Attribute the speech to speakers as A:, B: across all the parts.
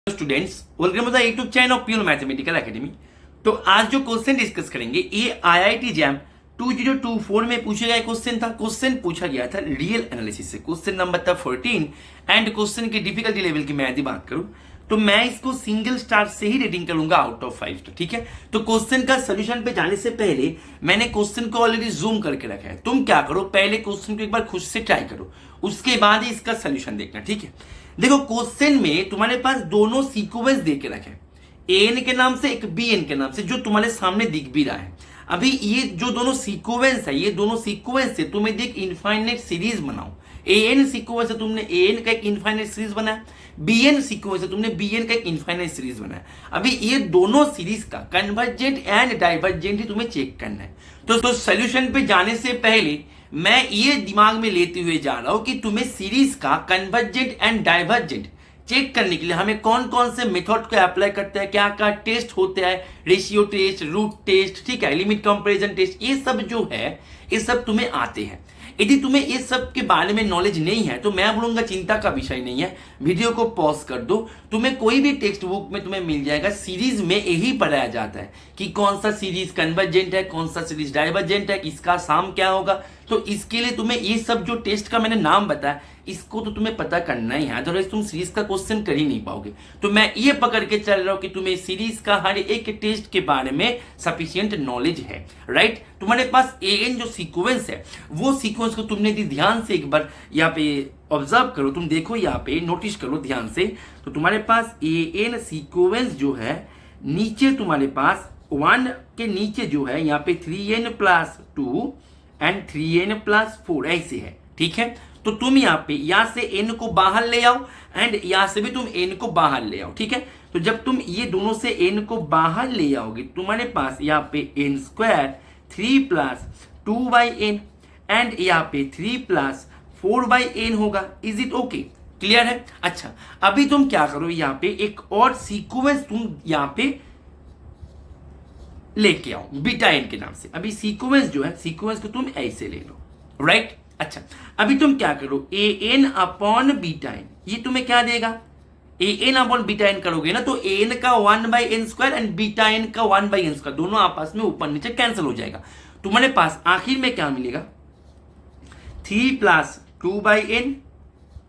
A: Students, welcome to the YouTube channel of pure mathematical academy. तो आज जो question discuss करेंगे ये आईआईटी जैम 2024 में पूछा गया क्वेश्चन था। क्वेश्चन पूछा गया था रियल एनालिसिस से। क्वेश्चन नंबर था 14 एंड क्वेश्चन की डिफिकल्टी लेवल की मैं यदि बात करूं तो मैं इसको सिंगल स्टार से ही रेटिंग करूंगा आउट ऑफ 5। ठीक है, तो क्वेश्चन का सोल्यूशन पे जाने से पहले मैंने क्वेश्चन को ऑलरेडी जूम करके रखा है। तुम क्या करो, पहले क्वेश्चन को एक बार खुद से ट्राई करो, उसके बाद ही इसका सोल्यूशन देखना। ठीक है, देखो क्वेश्चन में तुम्हारे पास दोनों सीक्वेंस दे के रखे, एन के नाम से एक बी एन के नाम से, जो तुम्हारे सामने दिख भी रहा है। अभी ये जो दोनों सीक्वेंस है, ये दोनों सीक्वेंस से तुम एक इनफाइनाइट सीरीज बनाओ। ए एन सीक्वेंस से तुमने ए एन का एक इनफाइनाइट सीरीज बनाया, बी एन सीक्वेंस से तुमने बी एन का एक इनफाइनाइट सीरीज बनाया। अभी ये दोनों सीरीज का कन्वर्जेंट एंड डाइवर्जेंट ही तुम्हें चेक करना है। तो सोल्यूशन पे जाने से पहले मैं ये दिमाग में लेते हुए जा रहा हूं कि तुम्हें सीरीज का कन्वर्जेंट एंड डाइवर्जेंट चेक करने के लिए हमें कौन कौन से मेथड को अप्लाई करते हैं, क्या क्या टेस्ट होते हैं, रेशियो टेस्ट, रूट टेस्ट, ठीक है, लिमिट कंपैरिजन टेस्ट, ये सब जो है ये सब तुम्हें आते हैं। यदि तुम्हें ये सब के बारे में नॉलेज नहीं है तो मैं बोलूंगा चिंता का विषय नहीं है, वीडियो को पॉज कर दो। तुम्हें कोई भी टेक्स्ट बुक में तुम्हें मिल जाएगा, सीरीज में यही पढ़ाया जाता है कि कौन सा सीरीज कन्वर्जेंट है, कौन सा सीरीज डाइवर्जेंट है, इसका साम क्या होगा। तो इसके लिए तुम्हें ये सब जो टेस्ट का मैंने नाम बताया इसको तो तुम्हें पता करना ही है, अदरवाइज तुम सीरीज का क्वेश्चन कर ही नहीं पाओगे। तो मैं ये पकड़ के चल रहा हूं कि तुम्हें सीरीज का हर एक टेस्ट के बारे में सफिशिएंट नॉलेज है। राइट, तुम्हारे पास ए एन जो सीक्वेंस है वो सीक्वेंस को तुमने यदि ध्यान से एक बार यहाँ पे ऑब्जर्व करो, तुम देखो यहाँ पे नोटिस करो ध्यान से, तो तुम्हारे पास ए एन सीक्वेंस जो है नीचे तुम्हारे पास 1 के नीचे जो है यहाँ पे 3n+2 एंड 3n+4 ऐसे है। ठीक है, तो तुम यहाँ पे यहाँ से n को बाहर ले आओ एंड यहाँ से भी तुम n को बाहर ले आओ। ठीक है, तो जब तुम ये दोनों से n को बाहर ले आओगे तुम्हारे पास यहाँ पे n² 3+2/n एंड यहाँ पे 3+4/n होगा। Is it okay? क्लियर है? अच्छा, अभी तुम क्या करो, यहाँ पे एक और सीक्वेंस तुम यहाँ पे लेके आओ बीटा एन के नाम से। अभी सीक्वेंस जो है, सीक्वेंस को तुम ऐसे ले लो। राइट, अच्छा, अभी तुम क्या करो, A N upon beta N, ये तुम्हें क्या देगा, A N upon beta N करोगे ना तो ए एन का 1/n² एंड बीटा एन का 1/n², दोनों आपस में ऊपर नीचे कैंसिल हो जाएगा। तुम्हारे पास आखिर में क्या मिलेगा, 3+2/n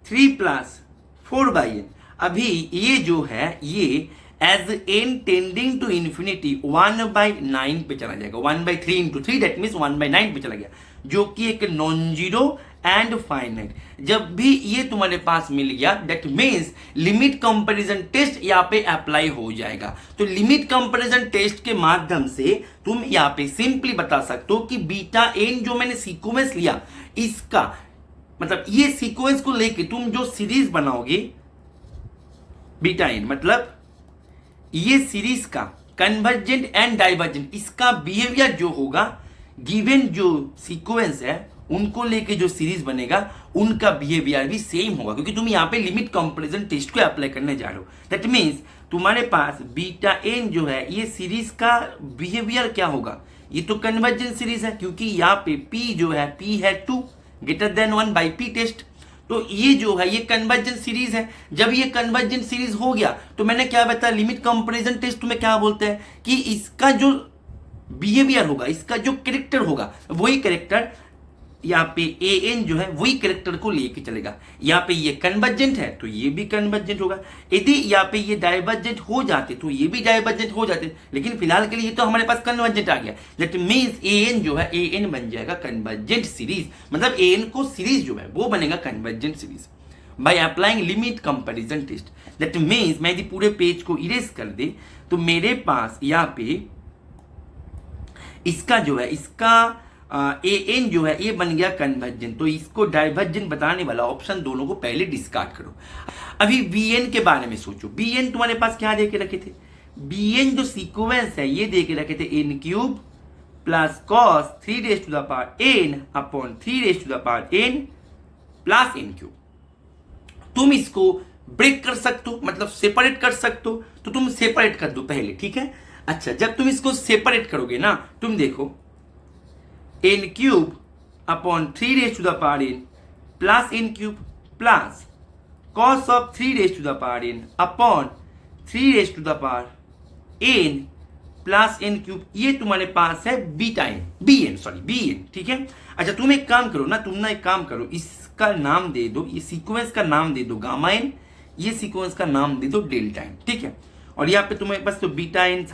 A: 3+4/n। अभी ये जो है ये as n tending to infinity 1/9 पे चला जाएगा, 1/3 इंटू 3 दैट मीन्स 1/9 पे चला गया, जो कि एक नॉन जीरो एंड फाइनाइट। जब भी ये तुम्हारे पास मिल गया that means limit comparison test यहाँ पे अप्लाई हो जाएगा। तो लिमिट कंपैरिजन टेस्ट के माध्यम से तुम यहाँ पे सिंपली बता सकते हो कि बीटा एन जो मैंने सीक्वेंस लिया इसका मतलब ये सीक्वेंस को लेके तुम जो सीरीज बनाओगे बीटा एन, मतलब ये सीरीज का कन्वर्जेंट एंड डाइवर्जेंट इसका बिहेवियर जो होगा, गिवन जो सीक्वेंस है उनको लेके जो सीरीज बनेगा उनका बिहेवियर भी सेम होगा, क्योंकि तुम यहाँ पे लिमिट कंपैरिजन टेस्ट को अप्लाई करने जा रहे हो। दैट मीन्स तुम्हारे पास बीटा एन जो है ये सीरीज का बिहेवियर क्या होगा, ये तो कन्वर्जेंट सीरीज है क्योंकि यहाँ पे पी जो है पी है 2 > 1 बाई पी टेस्ट। तो ये जो है ये कन्वर्जेंट सीरीज है। जब ये कन्वर्जेंट सीरीज हो गया तो मैंने क्या बताया, लिमिट कंपैरिजन टेस्ट तुम्हें क्या बोलते हैं कि इसका जो बिहेवियर होगा, इसका जो कैरेक्टर होगा, वही कैरेक्टर यहाँ पे ए एन जो है वही कैरेक्टर को लेके चलेगा। यहाँ पे ये कन्वर्जेंट है तो ये भी कन्वर्जेंट होगा, यदि यहाँ पे ये डाइवर्जेंट हो जाते तो ये भी डाइवर्जेंट हो जाते, लेकिन फिलहाल के लिए तो हमारे पास कन्वर्जेंट आ गया। दैट मीन्स ए एन जो है ए एन बन जाएगा कन्वर्जेंट सीरीज, मतलब ए एन को सीरीज जो है वो बनेगा convergent series by applying limit comparison test. That means मैं यदि पूरे पेज को इरेज कर दे तो मेरे पास यहाँ पे इसका जो है इसका ए एन जो है ये बन गया कन्वर्जेंट, तो इसको डाइवर्जेंट बताने वाला ऑप्शन दोनों को पहले डिस्कार्ड करो। अभी बी एन के बारे में सोचो, बी एन तुम्हारे पास क्या दे के रखे थे, बी एन जो सीक्वेंस है ये दे के रखे थे n³ plus cos 3n upon 3n plus n³। तुम इसको ब्रेक कर सकते हो, मतलब सेपरेट कर सकते हो, तो तुम सेपरेट कर दो पहले। ठीक है, अच्छा, जब तुम इसको सेपरेट करोगे ना तुम देखो n³ upon 3n plus n³ plus cos of 3n upon 3 raise to the power n plus n cube, ये तुम्हारे पास है बीटा n, bn, ठीक है। अच्छा तुम एक काम करो ना, तुम ना एक काम करो, इसका नाम दे दो, ये सीक्वेंस का नाम दे दो गामा n, ये सीक्वेंस का नाम दे दो डेल्टा n, ठीक है। और यहाँ पे तुम्हें बस तो बीटा n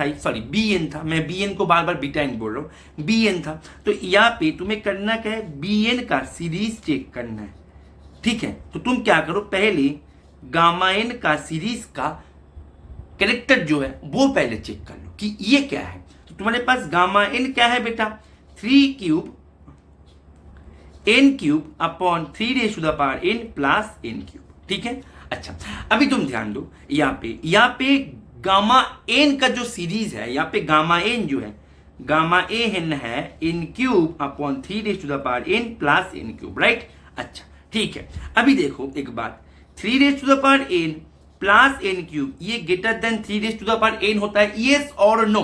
A: bn था, मैं bn को बार बार बीटा n बोल रहा हूँ, bn था। तो यहाँ पे तुम्हें करना क्या है, bn का सीरीज चेक करना है, ठीक है। तो तुम क्या करो, पहले गामा n का सीरीज का कैरेक्टर जो है वो पहले चेक कर लो कि ये क्या है। तो तुम्हारे पास गामा n क्या है बेटा, 3 cube n cube upon 3 raise to the power n plus n cube, ठीक है। अच्छा अभी तुम ध्यान दो, यहाँ पे गामा n का जो सीरीज है, यहाँ पे गामा n जो है, गामा n है n cube upon 3 raise to the power n plus n cube, right. अच्छा ठीक है, अभी देखो एक बात, 3 raise to the power n plus n cube ये greater than 3 raise to the power n होता है, यस और नो,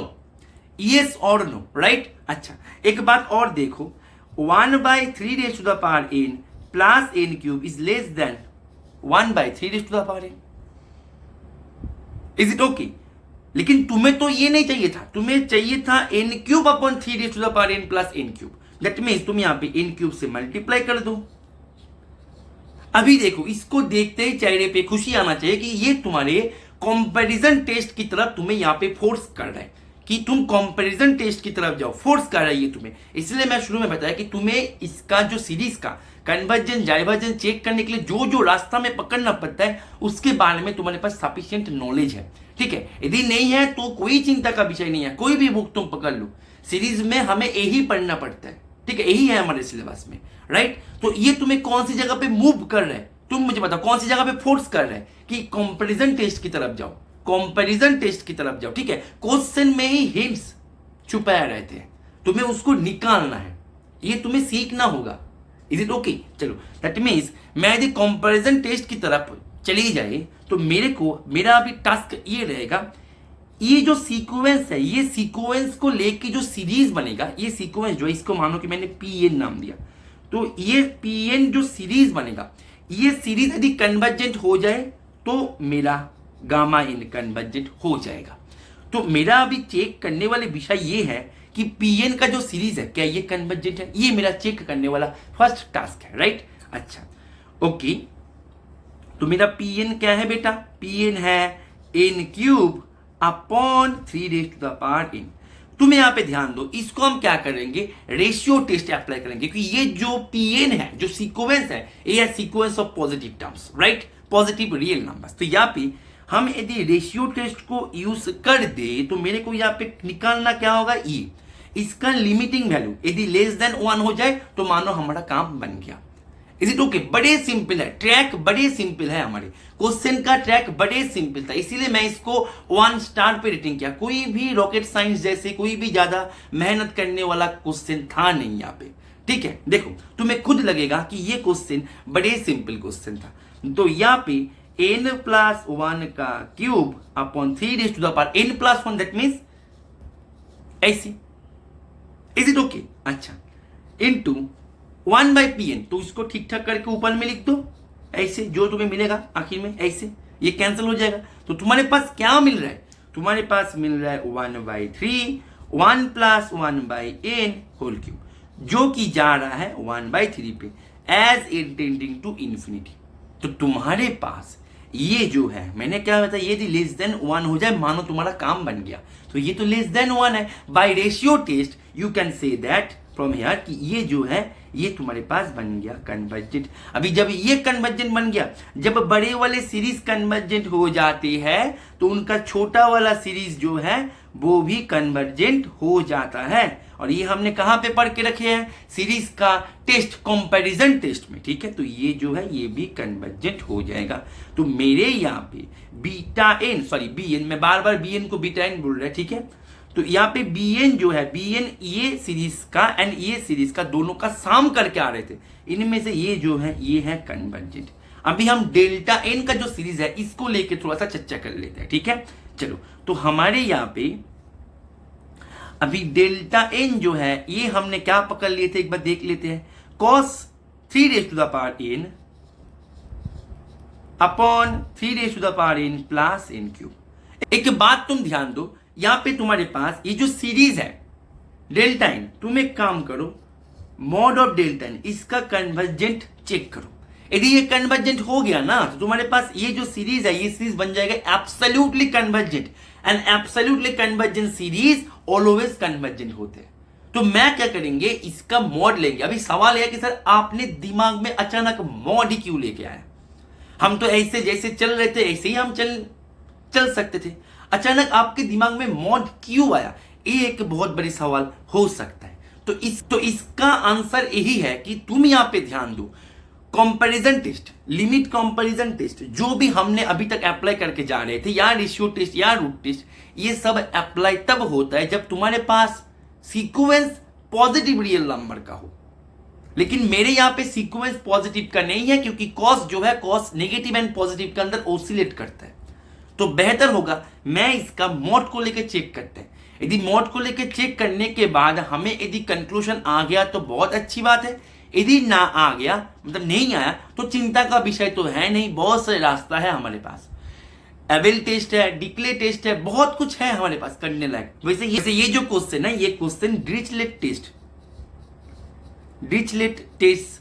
A: यस और नो, राइट। अच्छा एक बात और देखो, 1/3 raise to the power n plus n cube is less then 1/3 raise to the power n, is it okay. लेकिन तुम्हें तो ये नहीं चाहिए था, तुम्हें चाहिए था n cube upon 3 raise to the power n plus n cube, that means तुम यहाँ पे n क्यूब से मल्टीप्लाई कर दो। अभी देखो इसको देखते ही चेहरे पे खुशी आना चाहिए कि ये तुम्हारे कंपैरिजन टेस्ट की तरफ तुम्हें यहाँ पे फोर्स कर रहा है, कि तुम कंपैरिजन टेस्ट की तरफ जाओ, फोर्स कर रहा है ये तुम्हें। इसलिए मैं शुरू में बताया कि तुम्हें इसका जो सीरीज का कन्वर्जन डाइवर्जन चेक करने के लिए जो जो रास्ता में पकड़ना पड़ता है उसके बारे में तुम्हारे पास सफिशिएंट नॉलेज है, ठीक है। यदि नहीं है तो कोई चिंता का विषय नहीं है, कोई भी बुक तुम पकड़ लो, सीरीज में हमें यही पढ़ना पड़ता है, ठीक है, यही है हमारे सिलेबस में, राइट। तो ये तुम्हें कौन सी जगह पे मूव कर रहा है, तुम मुझे बताओ कौन सी जगह पे फोर्स कर रहा है कि कंपैरिजन टेस्ट की तरफ जाओ, कंपैरिजन टेस्ट की तरफ जाओ, ठीक है। क्वेश्चन में ही हिंट्स छुपाए रहते हैं, तुम्हें उसको निकालना है, ये तुम्हें सीखना होगा, इज इट ओके। चलो दैट मीन्स मैं यदि कंपैरिजन टेस्ट की तरफ चली जाए तो मेरा अभी टास्क ये रहेगा, ये जो सीक्वेंस है, ये सीक्वेंस को लेके जो सीरीज बनेगा, ये सीक्वेंस जो इसको मानो कि मैंने pn नाम दिया, तो ये pn जो सीरीज बनेगा, ये सीरीज यदि कन्वर्जेंट हो जाए तो मेरा गामा n कन्वर्जेंट हो जाएगा। तो मेरा अभी चेक करने वाले विषय ये है कि pn का जो सीरीज है क्या ये कन्वर्जेंट है, ये मेरा चेक करने वाला फर्स्ट टास्क है, राइट। अच्छा ओके, तो मेरा pn क्या है बेटा, pn है n cube upon 3 raise to the power n। तुम्हें यहां पे ध्यान दो, इसको हम क्या करेंगे, रेशियो टेस्ट अप्लाई करेंगे, क्योंकि ये जो pn है, जो सीक्वेंस है, ये है sequence of positive terms, right, positive real numbers. तो यहाँ पे हम यदि रेशियो टेस्ट को यूज कर दे तो मेरे को यहाँ पे निकालना क्या होगा, ई, इसका लिमिटिंग वैल्यू यदि लेस देन 1 हो जाए तो मानो हमारा काम बन गया, इज इट ओके। बड़े सिंपल है, ट्रैक बड़े सिंपल है, हमारे क्वेश्चन का ट्रैक बड़े सिंपल था, इसीलिए मैं इसको 1 स्टार पे रेटिंग किया। कोई भी रॉकेट साइंस जैसे कोई भी ज्यादा मेहनत करने वाला क्वेश्चन था नहीं यहाँ पे, ठीक है। देखो तुम्हें खुद लगेगा कि ये क्वेश्चन बड़े सिंपल क्वेश्चन था। तो यहाँ पे n प्लस 1 का cube upon 3 raise to the power n plus 1, that means ऐसे, इज इट ओके। अच्छा इनटू 1/pn, तो इसको ठीक ठाक करके ऊपर में लिख दो ऐसे, जो तुम्हें मिलेगा आखिर में ऐसे, ये कैंसिल हो जाएगा। तो तुम्हारे पास क्या मिल रहा है, तुम्हारे पास मिल रहा है 1/3 1 प्लस 1/n होल क्यूब, जो कि जा रहा है 1/3 पे एज इंटेंडिंग टू इन्फिनिटी। तो तुम्हारे पास ये जो है, मैंने क्या बताया, ये यदि लेस देन 1 हो जाए मानो तुम्हारा काम बन गया, तो ये तो लेस देन 1 है। By ratio test you can say that from here कि ये जो है ये तुम्हारे पास बन गया कन्वर्जेंट। अभी जब ये कन्वर्जेंट बन गया, जब बड़े वाले सीरीज कन्वर्जेंट हो जाते हैं तो उनका छोटा वाला सीरीज जो है वो भी कन्वर्जेंट हो जाता है। और ये हमने कहां पे पढ़ के रखे हैं, सीरीज का टेस्ट, कंपैरिजन टेस्ट में, ठीक है। तो ये जो है ये भी कन्वर्जेंट हो जाएगा। तो मेरे यहाँ पे बीटा एन, सॉरी bn, मैं बार बार bn को बीटा एन बोल रहा है, ठीक है। तो यहाँ पे bn जो है, bn ये सीरीज का एंड ये सीरीज का दोनों का साम करके आ रहे थे, इनमें से ये जो है ये है कन्वर्जेंट। अभी हम डेल्टा n का जो सीरीज है इसको लेके थोड़ा सा चर्चा कर लेते हैं, ठीक है। चलो तो हमारे यहाँ पे अभी डेल्टा n जो है ये हमने क्या पकड़ लिए थे, एक बार देख लेते हैं, cos 3 raise to the power n upon 3 raise to the power n plus n cube. एक बात तुम ध्यान दो, यहां पे तुम्हारे पास ये जो सीरीज है डेल्टा एन, तुम एक काम करो, मॉड ऑफ डेल्टा एन इसका कन्वर्जेंट चेक करो। यदि ये कन्वर्जेंट हो गया ना तो तुम्हारे पास ये जो सीरीज है ये सीरीज बन जाएगा absolutely convergent, and absolutely convergent series always convergent होते हैं। तो मैं क्या करेंगे, इसका मॉड लेंगे। अभी सवाल है कि सर आपने दिमाग में अचानक मॉड ही क्यों लेके आया? हम तो ऐसे जैसे चल रहे थे ऐसे ही हम चल सकते थे, अचानक आपके दिमाग में मॉड क्यों आया? ये एक बहुत बड़ी सवाल हो सकता है। तो इसका आंसर यही है कि तुम यहां पे ध्यान दो, comparison test, limit comparison test जो भी हमने अभी तक अप्लाई करके जा रहे थे, या रेशियो टेस्ट या रूट टेस्ट, ये सब अप्लाई तब होता है जब तुम्हारे पास सीक्वेंस पॉजिटिव रियल नंबर का हो। लेकिन मेरे यहां पे सीक्वेंस पॉजिटिव का नहीं है, क्योंकि कॉस जो है कॉस नेगेटिव एंड पॉजिटिव के अंदर ऑसिलेट करता है। तो बेहतर होगा मैं इसका मॉड को लेकर चेक करते हैं। यदि मॉड को लेकर चेक करने के बाद हमें यदि कंक्लूजन आ गया तो बहुत अच्छी बात है, यदि ना आ गया मतलब नहीं आया तो चिंता का विषय तो है नहीं, बहुत से रास्ता है हमारे पास। एबेल टेस्ट है, डिक्ले टेस्ट है, बहुत कुछ है हमारे पास करने लायक। वैसे ये जो क्वेश्चन है ये क्वेश्चन डिरिचलेट टेस्ट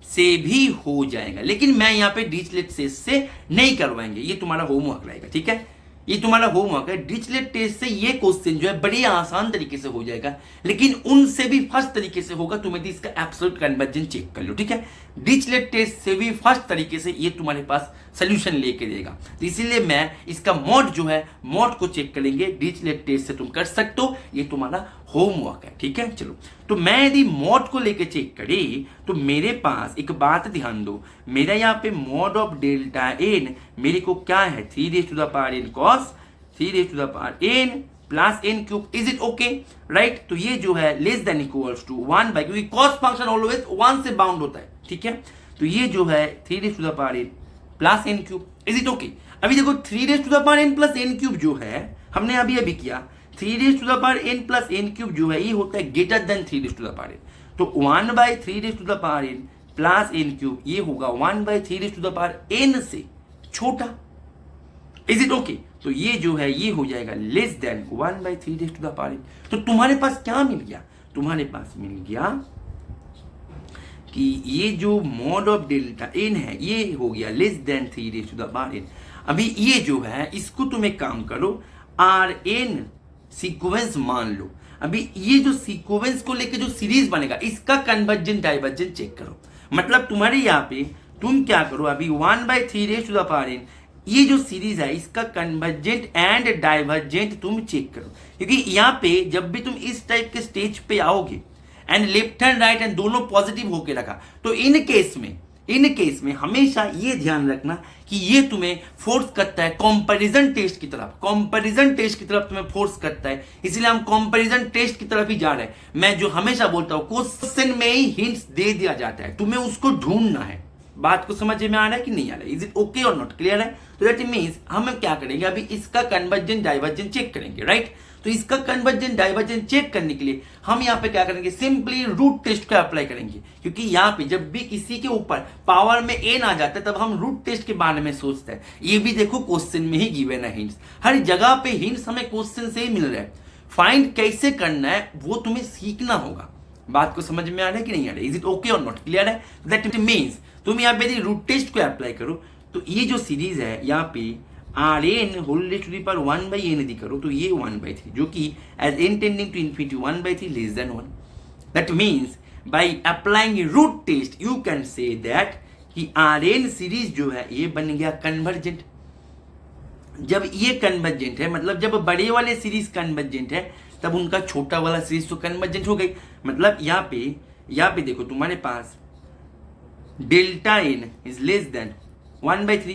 A: से भी हो जाएगा, लेकिन मैं यहाँ पे डिरिचलेट टेस्ट से नहीं करवाएंगे, ये तुम्हारा होमवर्क रहेगा। ठीक है, ये तुम्हारा होमवर्क है। डिरिचलेट टेस्ट से ये क्वेश्चन जो है बड़ी आसान तरीके से हो जाएगा, लेकिन उनसे भी फर्स्ट तरीके से होगा। तुम यदि इसका एब्सोल्यूट कन्वर्जन चेक कर लो, ठीक है। डिरिचलेट टेस्ट से भी फर्स्ट तरीके से ये तुम्हारे पास सोल्यूशन लेके देगा। तो इसीलिए मैं इसका मॉड जो है मॉड को चेक करेंगे, डिरिचलेट टेस्ट से तुम कर सकते हो, ये तुम्हारा होमवर्क है। ठीक है, चलो। तो मैं यदि मॉड को लेके चेक करी तो मेरे पास एक बात ध्यान दो, मेरा यहाँ पे मॉड ऑफ डेल्टा एन मेरे को क्या है, 3 raised to the power n cos 3 raised to the power n plus n cube. Is it okay, right? तो ये जो है less than equals to 1 by, क्योंकि कॉस फंक्शन ऑलवेज 1 से बाउंड होता है। ठीक है, तो ये जो है 3 raised to the power n plus n cube. Is it okay? अभी देखो 3 raised to the power n plus n cube जो है हमने अभी किया, 3 raised to the power n plus n cube जो है ये होता है greater than 3 raised to the power n। तो 1 by 3 raised to the power n plus n cube ये होगा 1 by 3 raised to the power n से छोटा। Is it okay? तो ये जो है ये हो जाएगा less than 1 by 3 raised to the power n। तो तुम्हारे पास क्या मिल गया? तुम्हारे पास मिल गया कि ये जो मॉड ऑफ डेल्टा एन है ये हो गया less than 3 raised to the power n। अभी ये जो है इसको तुम एक काम करो, आर एन सीक्वेंस मान लो। अभी ये जो सीक्वेंस को लेके जो सीरीज बनेगा इसका कन्वर्जेंट डाइवर्जेंट चेक करो। मतलब तुम्हारे यहाँ पे तुम क्या करो, अभी 1 by 3 raised to the power n ये जो सीरीज है इसका कन्वर्जेंट एंड डाइवर्जेंट तुम चेक करो, क्योंकि यहाँ पे जब भी तुम इस टाइप के स्टेज पे आओगे and left hand right hand दोनों पॉजिटिव होके रखा, तो इन केस में हमेशा ये ध्यान रखना कि ये तुम्हें फोर्स करता है कंपैरिजन टेस्ट की तरफ, तुम्हें फोर्स करता है। इसलिए हम कंपैरिजन टेस्ट की तरफ ही जा रहे हैं। मैं जो हमेशा बोलता हूं क्वेश्चन में ही हिंट्स दे दिया जाता है, तुम्हें उसको ढूंढना है। बात को समझ में आ रहा है कि नहीं आ रहा है? इज इट ओके और नॉट? क्लियर है? तो दैट मींस हम क्या करेंगे, अभी इसका कन्वर्जेंट डाइवर्जेंट चेक करेंगे, राइट? तो इसका कन्वर्जेंट डाइवर्जेंट चेक करने के लिए हम यहाँ पे क्या करेंगे, सिंपली रूट टेस्ट का अप्लाई करेंगे। क्योंकि यहाँ पे जब भी किसी के ऊपर पावर में एन आ जाता है तब हम रूट टेस्ट के बारे में सोचते हैं। ये भी देखो क्वेश्चन में ही गिवन है हिंट्स, हर जगह पे हिंट्स हमें क्वेश्चन से ही मिल रहा है। फाइंड कैसे करना है वो तुम्हें सीखना होगा। बात को समझ में आ रहा है कि नहीं आ रहा है? इज इट ओके और नॉट? क्लियर है? दैट मीन्स तुम यहाँ पे रूट टेस्ट को अप्लाई करो तो ये जो सीरीज है यहाँ पे R n whole raise to the power 1 by n यदि करो तो ये 1 बाई 3, जो कि as n tending to infinity 1 by 3 less than 1। That means by applying root test you can say that कि आर एन सीरीज जो है ये बन गया कन्वर्जेंट। जब ये कन्वर्जेंट है मतलब जब बड़े वाले सीरीज कन्वर्जेंट है तब उनका छोटा वाला सीरीज तो कन्वर्जेंट हो गई। मतलब यहाँ पे देखो तुम्हारे पास delta N is less than 1 by 3,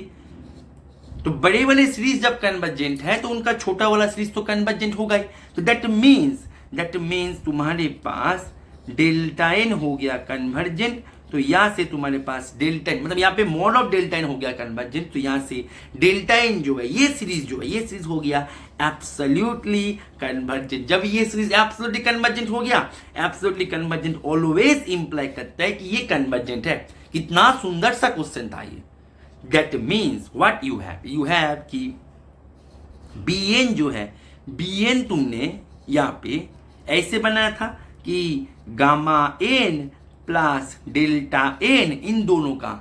A: तो बड़े वाले सीरीज जब कन्वर्जेंट है तो उनका छोटा वाला सीरीज तो कन्वर्जेंट होगा ही। तो दैट मीन्स तुम्हारे पास डेल्टा एन हो गया कन्वर्जेंट, तो यहां से तुम्हारे पास डेल्टा एन मतलब यहाँ पे मॉड ऑफ डेल्टा एन हो गया कन्वर्जेंट, तो यहां से डेल्टा एन जो है ये सीरीज हो गया एब्सोल्युटली कन्वर्जेंट। जब ये सीरीज एब्सोल्युटली कन्वर्जेंट हो गया, एब्सोल्युटली कन्वर्जेंट ऑलवेज इंप्लाई करता है कि ये कन्वर्जेंट है। कितना सुंदर सा क्वेश्चन था ये। That means what you have कि बी एन जो है, बी एन तुमने यहाँ पे ऐसे बनाया था कि gamma N plus delta N, इन दोनों का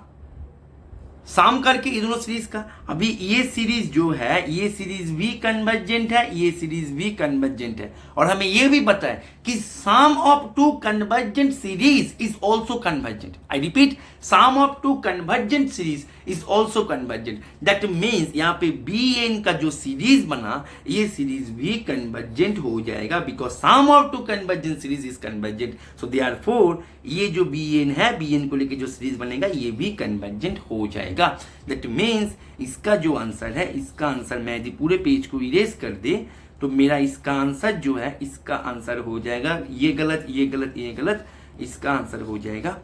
A: साम करके ये दोनों सीरीज का। अभी ये सीरीज जो है, ये सीरीज भी कन्वर्जेंट है, ये सीरीज भी कन्वर्जेंट है, और हमें ये भी पता है कि sum of two convergent series is also convergent. I repeat, sum of two convergent series is also convergent. That means यहाँ पे बी एन का जो सीरीज बना, ये सीरीज भी कन्वर्जेंट हो जाएगा, because sum of two convergent series is convergent. So therefore ये जो बी एन है, बी एन को लेके जो सीरीज बनेगा ये भी कन्वर्जेंट हो जाएगा। दैट मीन्स इसका जो आंसर है, इसका आंसर मैं यदि पूरे पेज को इरेज कर दे तो मेरा इसका आंसर जो है, इसका आंसर हो जाएगा, ये गलत, ये गलत, ये गलत, इसका आंसर हो जाएगा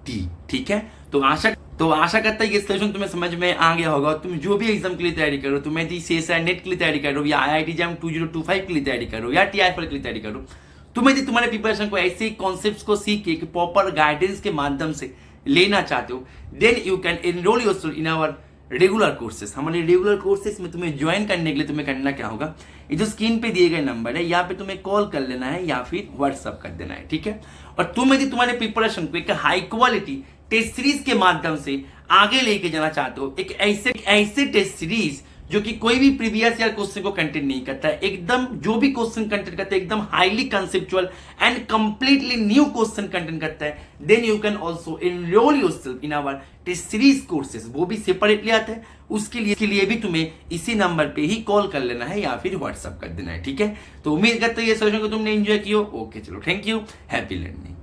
A: डी। ठीक है, तो आशा करता है ये सॉल्यूशन तुम्हें समझ में आ गया होगा। तुम जो भी एग्जाम के लिए तैयारी करो, तुम यदि सीएसआई नेट के लिए तैयारी करो, या IIT जैम 2025 के लिए तैयारी करो, या TIFL के लिए तैयारी करो, तुम यदि तुम्हारे प्रिपरेशन को ऐसे कॉन्सेप्ट्स को सीख के प्रॉपर गाइडेंस के माध्यम से लेना चाहते हो, then you can enroll yourself in our regular courses. हमारे रेगुलर कोर्सेस में तुम्हें ज्वाइन करने के लिए तुम्हें करना क्या होगा, ये जो स्क्रीन पे दिए गए नंबर है, यहाँ पे तुम्हें कॉल कर लेना है या फिर व्हाट्सअप कर देना है। ठीक है, और तुम यदि तुम्हारे प्रिपरेशन को एक हाई क्वालिटी टेस्ट सीरीज के माध्यम से आगे लेके जाना चाहते हो, एक ऐसे टेस्ट सीरीज जो कि कोई भी प्रीवियस ईयर क्वेश्चन को कंटेंट नहीं करता है, एकदम जो भी क्वेश्चन कंटेंट करता है एकदम highly conceptual and completely new question content करता है, then you can also enroll yourself in our test series courses. वो भी सेपरेटली आता है, उसके लिए भी तुम्हें इसी नंबर पे ही कॉल कर लेना है या फिर व्हाट्सअप कर देना है। ठीक है, तो उम्मीद करते हैं ये सॉल्यूशन को तुमने एंजॉय किया। ओके, चलो, थैंक यू, हैप्पी लर्निंग।